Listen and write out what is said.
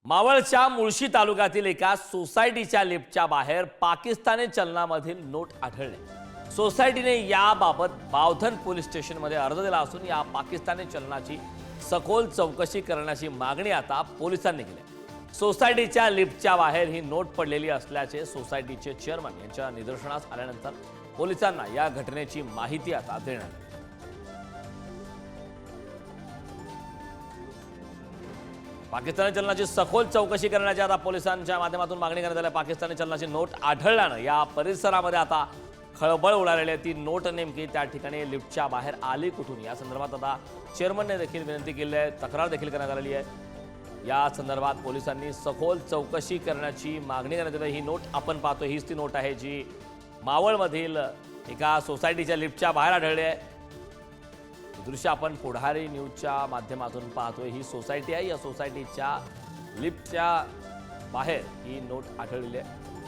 मावळच्या मुळशी तालुक्यातील एका सोसायटीच्या लिफ्टच्या बाहेर पाकिस्तानी चलनामधील नोट आढळले। सोसायटीने याबाबत बावधन पोलीस स्टेशनमध्ये अर्ज दिला असून या पाकिस्तानी चलनाची सखोल चौकशी करण्याची मागणी आता पोलिसांनी केली आहे। सोसायटीच्या लिफ्टच्या बाहेर ही नोट पडलेली असल्याचे सोसायटीचे चेअरमन यांच्या निदर्शनास आल्यानंतर पोलिसांना या घटनेची माहिती आता देण्यात आली। पाकिस्तानी चलनाची सखोल चौकशी करण्याची आता पोलिसांच्या माध्यमातून मागणी करण्यात आली। पाकिस्तानी चलनाची नोट आढळल्यानं या परिसरामध्ये आता खळबळ उडालेली आहे। ती नोट नेमकी त्या ठिकाणी लिफ्टच्या बाहेर आली कुठून या संदर्भात आता चेअरमनने देखील विनंती केली आहे, तक्रार देखील करण्यात आलेली आहे। या संदर्भात पोलिसांनी सखोल चौकशी करण्याची मागणी करण्यात आली। ही नोट आपण पाहतो, हीच ती नोट आहे जी मावळमधील एका सोसायटीच्या लिफ्टच्या बाहेर आढळली आहे। दृश्य आपण पुढारी न्यूजच्या माध्यमातून पाहतोय। ही सोसायटी आहे, या सोसायटीच्या लिफ्टच्या बाहेर ही नोट आढळलेली आहे।